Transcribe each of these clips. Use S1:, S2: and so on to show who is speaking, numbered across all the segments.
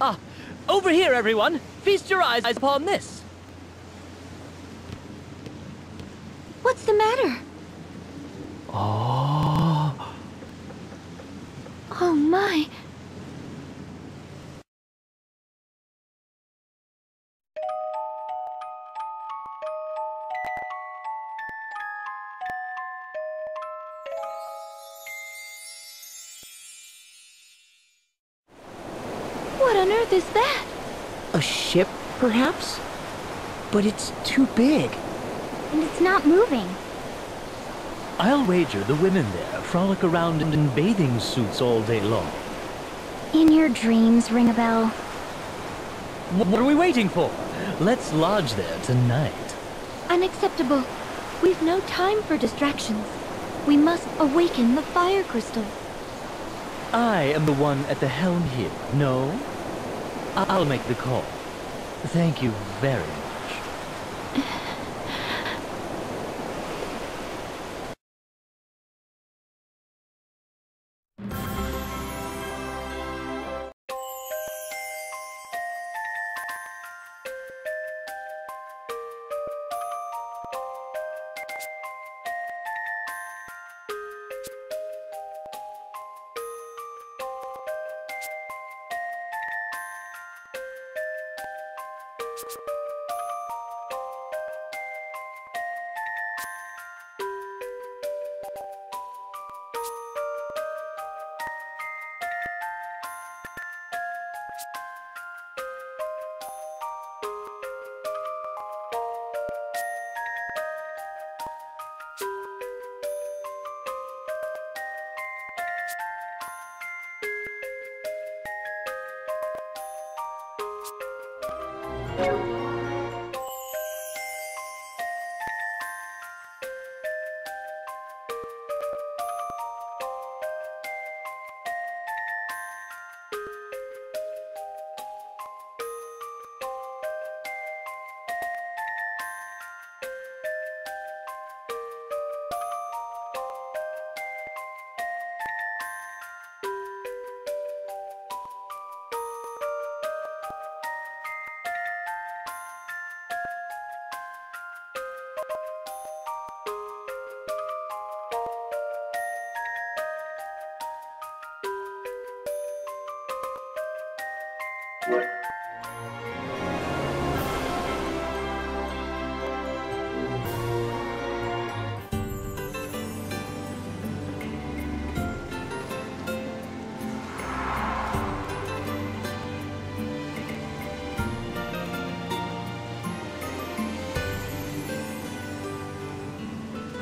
S1: Ah, over here, everyone! Feast your eyes upon this!
S2: What's the matter?
S1: Oh...
S2: Oh my... What on earth is that?
S3: A ship, perhaps? But it's too big.
S2: And it's not moving.
S1: I'll wager the women there frolic around in bathing suits all day long.
S2: In your dreams, ring a bell.
S1: What are we waiting for? Let's lodge there tonight.
S2: Unacceptable. We've no time for distractions. We must awaken the fire crystal.
S1: I am the one at the helm here, no? I'll make the call. Thank you very much.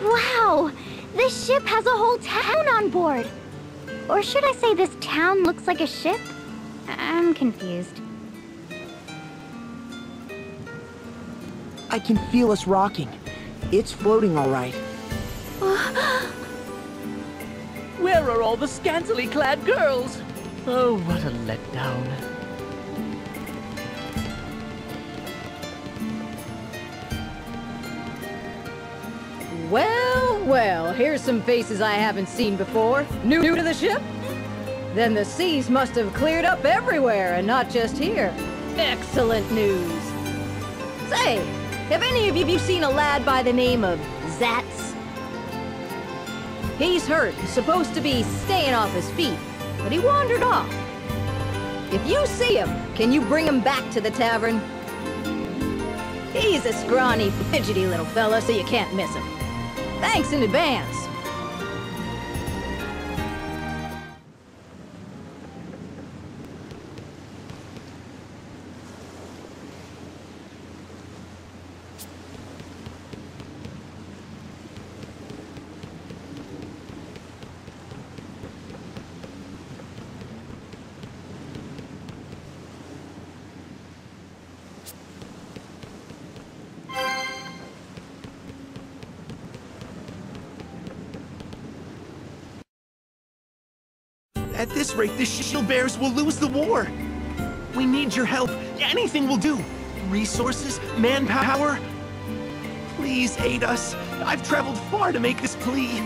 S2: Wow! This ship has a whole town on board! Or should I say this town looks like a ship? I'm confused.
S3: I can feel us rocking. It's floating all right.
S1: Where are all the scantily clad girls? Oh, what a letdown.
S4: Well, well, here's some faces I haven't seen before. New to the ship? Then the seas must have cleared up everywhere and not just here. Excellent news. Say, have any of you seen a lad by the name of Zats? He's hurt and supposed to be staying off his feet, but he wandered off. If you see him, can you bring him back to the tavern? He's a scrawny, fidgety little fella, so you can't miss him. Thanks in advance.
S5: At this rate, the shield bearers will lose the war. We need your help. Anything will do. Resources, manpower. Please aid us. I've traveled far to make this plea.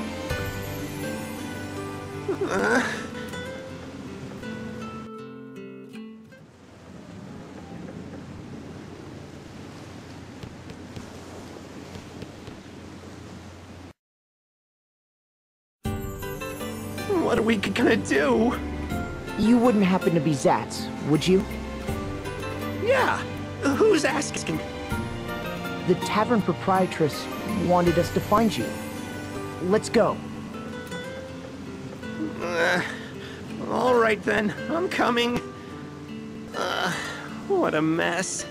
S5: What are we gonna do?
S3: You wouldn't happen to be Zatz, would you?
S5: Yeah, who's asking?
S3: The tavern proprietress wanted us to find you. Let's go.
S5: All right then, I'm coming. What a mess.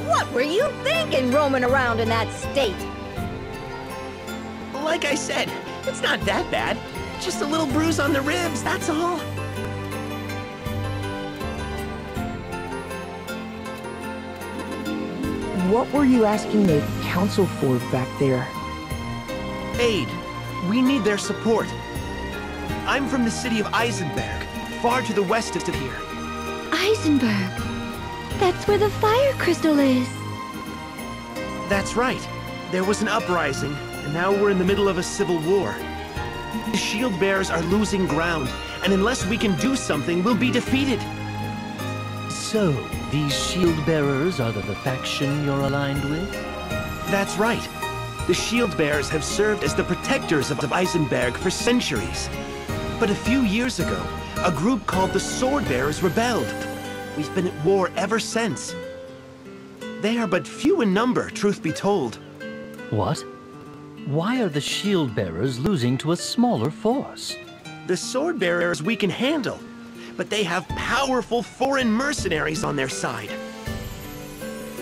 S4: What were you thinking roaming around in that state?
S5: Like I said, it's not that bad. Just a little bruise on the ribs, that's all.
S3: What were you asking the council for back there?
S5: Aid. We need their support. I'm from the city of Eisenberg, far to the west of here.
S2: Eisenberg. That's where the fire crystal is.
S5: That's right. There was an uprising, and now we're in the middle of a civil war. The shield bearers are losing ground, and unless we can do something, we'll be defeated.
S1: So, these shield bearers are the faction you're aligned with?
S5: That's right. The shield bearers have served as the protectors of Eisenberg for centuries. But a few years ago, a group called the Sword Bearers rebelled. We've been at war ever since. They are but few in number, truth be told.
S1: What? Why are the shield bearers losing to a smaller force?
S5: The Sword Bearers we can handle, but they have powerful foreign mercenaries on their side.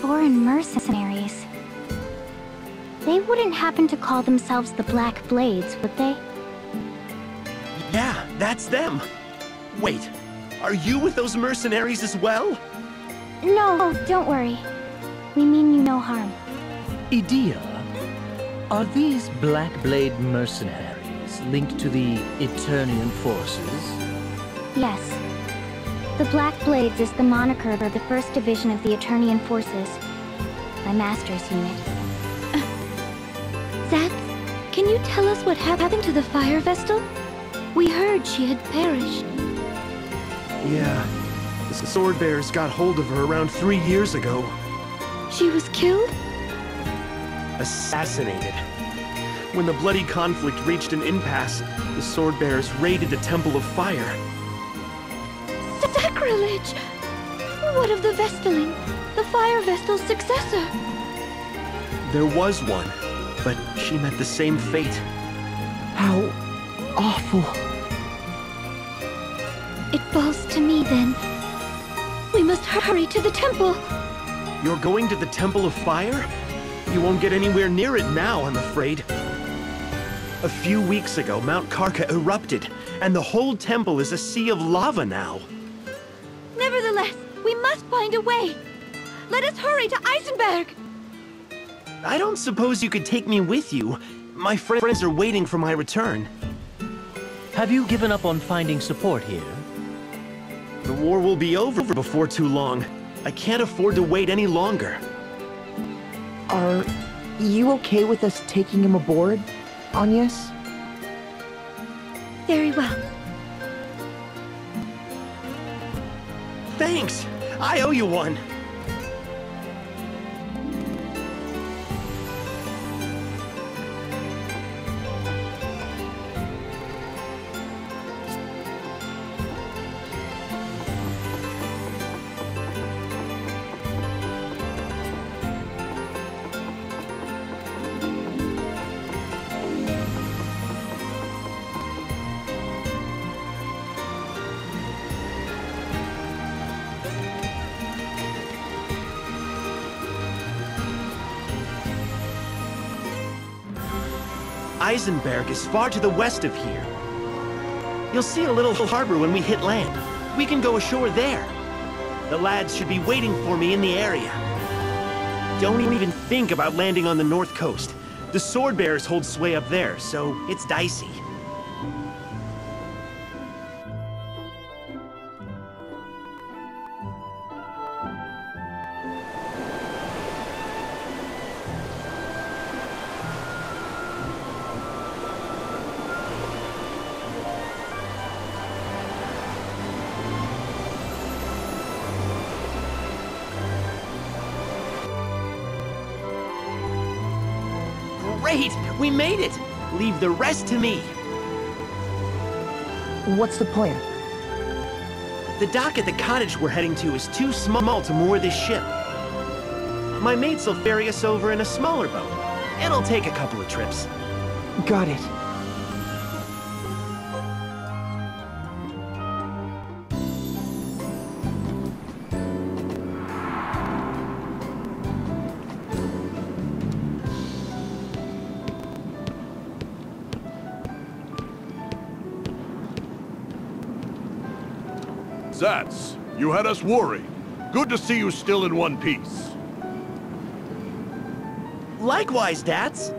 S2: Foreign mercenaries. They wouldn't happen to call themselves the Black Blades, would they?
S5: Yeah, that's them. Wait, are you with those mercenaries as well?
S2: No, don't worry. We mean you no harm.
S1: Idea, are these Black Blade mercenaries linked to the Eternian forces?
S2: Yes. The Black Blades is the moniker of the 1st Division of the Eternian Forces. My master's unit.
S6: Zatz, can you tell us what happened to the Fire Vestal? We heard she had perished.
S5: Yeah, the Sword Bearers got hold of her around 3 years ago.
S6: She was killed?
S5: Assassinated. When the bloody conflict reached an impasse, the Sword Bearers raided the Temple of Fire.
S6: Sacrilege! What of the Vestaling, the Fire Vestal's successor?
S5: There was one, but she met the same fate.
S3: How awful.
S6: It falls to me, then. We must hurry to the temple.
S5: You're going to the Temple of Fire? You won't get anywhere near it now, I'm afraid. A few weeks ago, Mount Karka erupted, and the whole temple is a sea of lava now.
S6: Nevertheless, we must find a way. Let us hurry to Eisenberg.
S5: I don't suppose you could take me with you. My friends are waiting for my return.
S1: Have you given up on finding support here?
S5: The war will be over before too long. I can't afford to wait any longer.
S3: Are you okay with us taking him aboard, Agnes?
S6: Very well.
S5: Thanks! I owe you one! Eisenberg is far to the west of here. You'll see a little harbor when we hit land. We can go ashore there. The lads should be waiting for me in the area. Don't even think about landing on the north coast. The Sword Bearers hold sway up there, so it's dicey. Great! We made it! Leave the rest to me.
S3: What's the plan?
S5: The dock at the cottage we're heading to is too small to moor this ship. My mates will ferry us over in a smaller boat. It'll take a couple of trips.
S3: Got it.
S7: Zatz, you had us worried. Good to see you still in one piece.
S5: Likewise, Dats.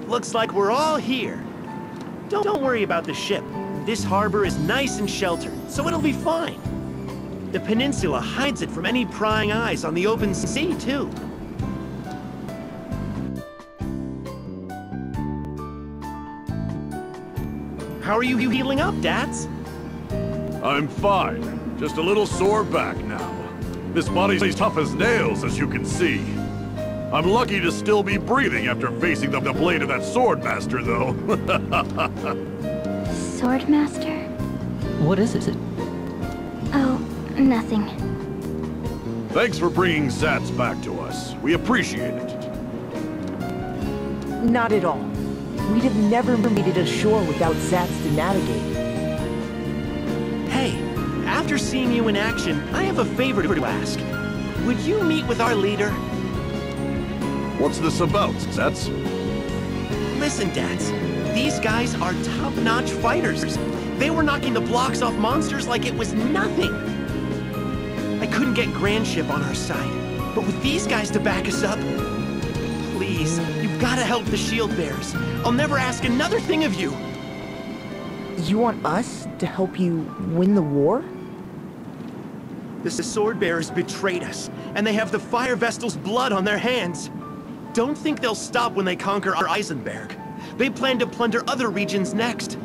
S5: Looks like we're all here. Don't worry about the ship. This harbor is nice and sheltered, so it'll be fine. The peninsula hides it from any prying eyes on the open sea, too. How are you healing up, Dats?
S7: I'm fine. Just a little sore back now. This body's tough as nails, as you can see. I'm lucky to still be breathing after facing the blade of that sword master, though.
S2: Swordmaster?
S1: What is it?
S2: Oh, nothing.
S7: Thanks for bringing Zats back to us. We appreciate it.
S3: Not at all. We'd have never made it ashore without Zats to navigate.
S5: Hey, after seeing you in action, I have a favor to ask. Would you meet with our leader?
S7: What's this about, Zats?
S5: Listen, Dads. These guys are top-notch fighters. They were knocking the blocks off monsters like it was nothing. I couldn't get Grand Ship on our side, but with these guys to back us up, please, you've got to help the shield bearers. I'll never ask another thing of you.
S3: You want us to help you win the war?
S5: The sword bearers betrayed us, and they have the Fire Vestal's blood on their hands. Don't think they'll stop when they conquer our Eisenberg. They plan to plunder other regions next.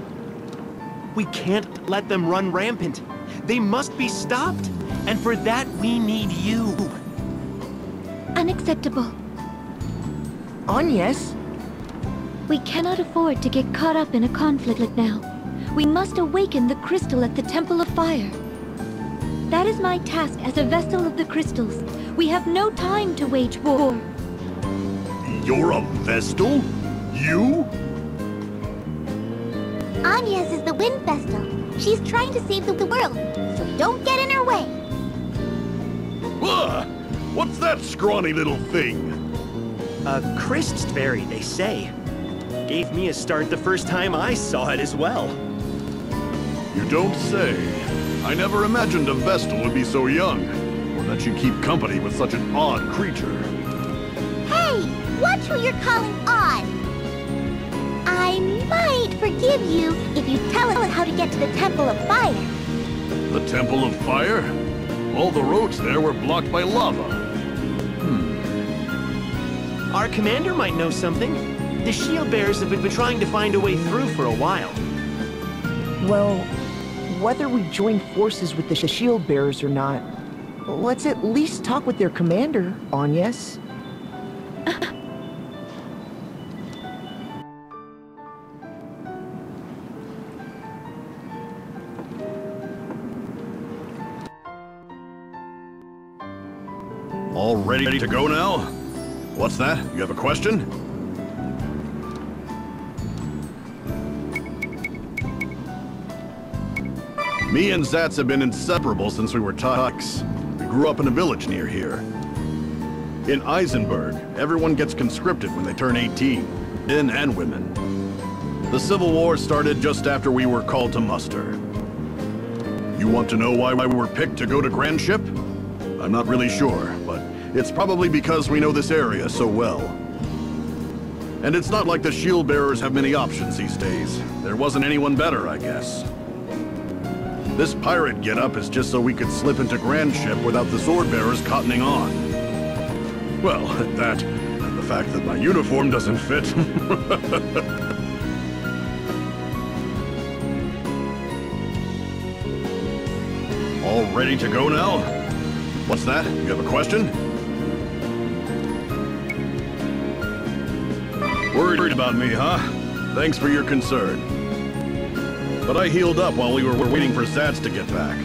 S5: We can't let them run rampant. They must be stopped, and for that we need you.
S6: Unacceptable.
S3: Agnes?
S6: We cannot afford to get caught up in a conflict now. We must awaken the crystal at the Temple of Fire. That is my task as a Vestal of the Crystals. We have no time to wage war.
S7: You're a Vestal? You?
S2: Agnes is the Wind Vestal. She's trying to save the world, so don't get in her way.
S7: Ugh! What's that scrawny little thing?
S5: A Christberry, they say. Gave me a start the first time I saw it as well.
S7: You don't say. I never imagined a Vestal would be so young, or that she'd keep company with such an odd creature.
S2: Hey, watch who you're calling odd. I might forgive you if you tell us how to get to the Temple of Fire.
S7: The Temple of Fire? All the roads there were blocked by lava.
S5: Our commander might know something. The shield bearers have been trying to find a way through for a while.
S3: Well, whether we join forces with the shield bearers or not, let's at least talk with their commander, Agnes.
S7: All ready to go now? What's that? You have a question? Me and Zats have been inseparable since we were tots. We grew up in a village near here. In Eisenberg, everyone gets conscripted when they turn 18, men and women. The Civil War started just after we were called to muster. You want to know why we were picked to go to Grand Ship? I'm not really sure, but it's probably because we know this area so well. And it's not like the shield bearers have many options these days. There wasn't anyone better, I guess. This pirate getup is just so we could slip into Grand Ship without the sword bearers cottoning on. Well, that, and the fact that my uniform doesn't fit. All ready to go now? What's that? You have a question? Worried about me, huh? Thanks for your concern. But I healed up while we were waiting for Zats to get back.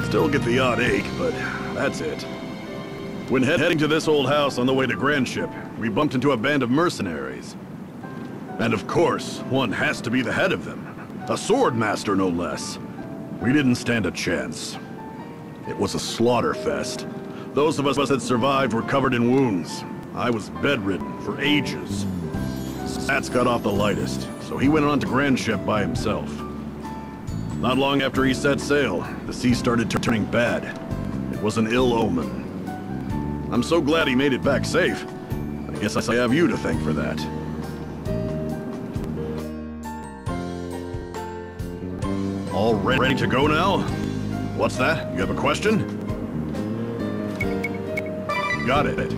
S7: Still get the odd ache, but that's it. When heading to this old house on the way to Grand Ship, we bumped into a band of mercenaries. And of course, one has to be the head of them. A sword master, no less. We didn't stand a chance. It was a slaughter fest. Those of us that survived were covered in wounds. I was bedridden for ages. Zats got off the lightest, so he went on to Grand Ship by himself. Not long after he set sail, the sea started turning bad. It was an ill omen. I'm so glad he made it back safe. I guess I have you to thank for that. All ready to go now? What's that? You have a question? Got it.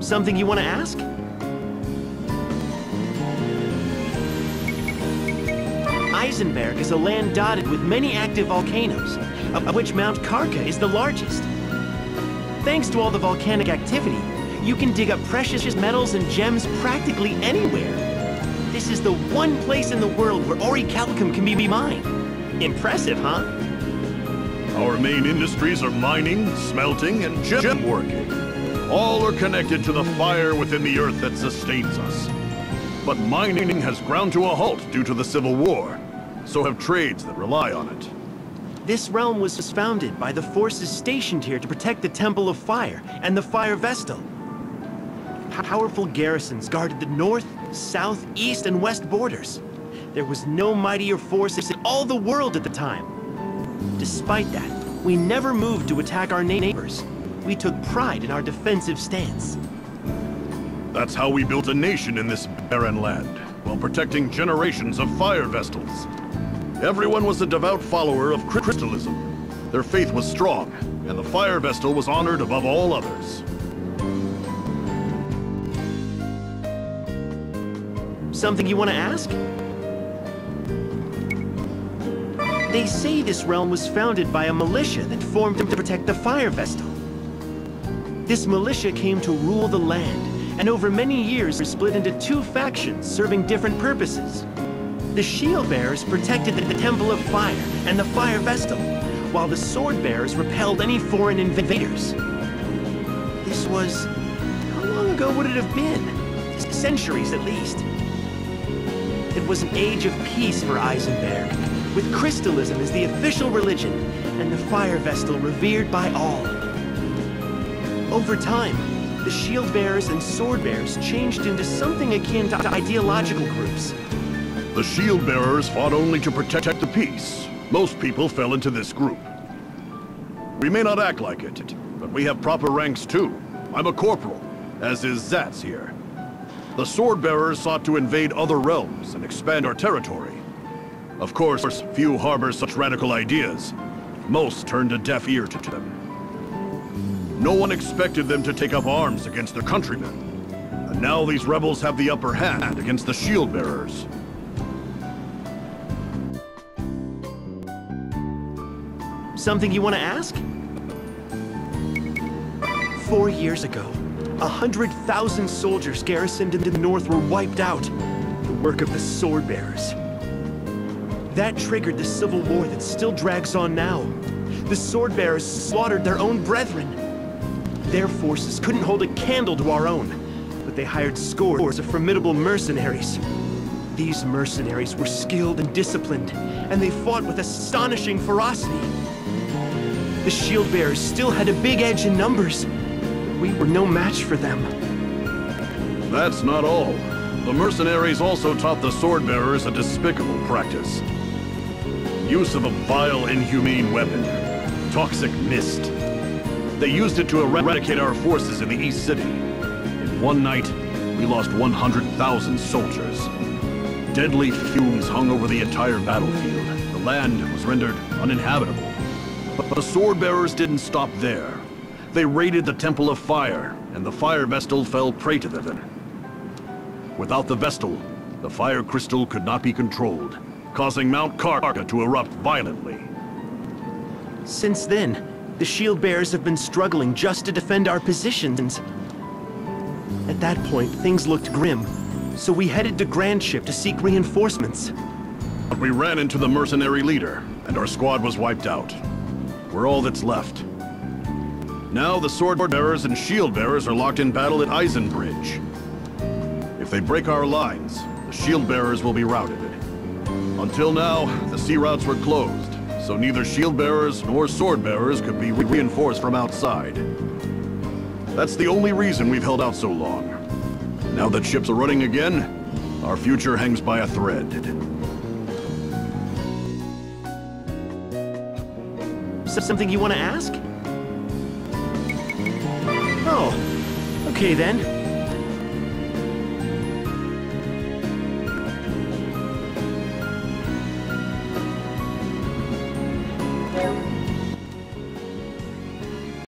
S5: Something you want to ask? Eisenberg is a land dotted with many active volcanoes, of which Mount Karka is the largest. Thanks to all the volcanic activity, you can dig up precious metals and gems practically anywhere. This is the one place in the world where orichalcum can be mined. Impressive, huh?
S7: Our main industries are mining, smelting, and gem working. All are connected to the fire within the earth that sustains us. But mining has ground to a halt due to the Civil War. So have trades that rely on it.
S5: This realm was founded by the forces stationed here to protect the Temple of Fire and the Fire Vestal. Powerful garrisons guarded the north, south, east, and west borders. There was no mightier forces in all the world at the time. Despite that, we never moved to attack our neighbors. We took pride in our defensive stance.
S7: That's how we built a nation in this barren land, while protecting generations of Fire Vestals. Everyone was a devout follower of crystalism. Their faith was strong, and the Fire Vestal was honored above all others.
S5: Something you want to ask? They say this realm was founded by a militia that formed to protect the Fire Vestal. This militia came to rule the land, and over many years split into two factions serving different purposes. The Shield Bearers protected the Temple of Fire and the Fire Vestal, while the Sword Bearers repelled any foreign invaders. This was... how long ago would it have been? Centuries at least. It was an age of peace for Eisenberg, with crystalism as the official religion, and the Fire Vestal revered by all. Over time, the Shield Bearers and Sword Bearers changed into something akin to ideological groups.
S7: The Shield Bearers fought only to protect the peace. Most people fell into this group. We may not act like it, but we have proper ranks too. I'm a corporal, as is Zatz here. The Sword Bearers sought to invade other realms and expand our territory. Of course, few harbor such radical ideas. Most turned a deaf ear to them. No one expected them to take up arms against their countrymen. And now these rebels have the upper hand against the Shield Bearers.
S5: Something you want to ask? 4 years ago, 100,000 soldiers garrisoned in the north were wiped out. The work of the Sword Bearers. That triggered the civil war that still drags on now. The Sword Bearers slaughtered their own brethren. Their forces couldn't hold a candle to our own, but they hired scores of formidable mercenaries. These mercenaries were skilled and disciplined, and they fought with astonishing ferocity. The Shield Bearers still had a big edge in numbers, but we were no match for them.
S7: That's not all. The mercenaries also taught the Sword Bearers a despicable practice. Use of a vile, inhumane weapon. Toxic mist. They used it to eradicate our forces in the East City. In one night, we lost 100,000 soldiers. Deadly fumes hung over the entire battlefield. The land was rendered uninhabitable. But the Sword Bearers didn't stop there. They raided the Temple of Fire, and the Fire Vestal fell prey to them. Without the Vestal, the Fire Crystal could not be controlled, causing Mount Karka to erupt violently.
S5: Since then, the Shield Bearers have been struggling just to defend our positions. At that point, things looked grim, so we headed to Grandship to seek reinforcements.
S7: But we ran into the mercenary leader, and our squad was wiped out. We're all that's left. Now the Sword Bearers and Shield Bearers are locked in battle at Eisenbridge. If they break our lines, the Shield Bearers will be routed. Until now, the sea routes were closed, so neither Shield Bearers nor Sword Bearers could be reinforced from outside. That's the only reason we've held out so long. Now that ships are running again, our future hangs by a thread.
S5: Something you want to ask? Oh, okay then.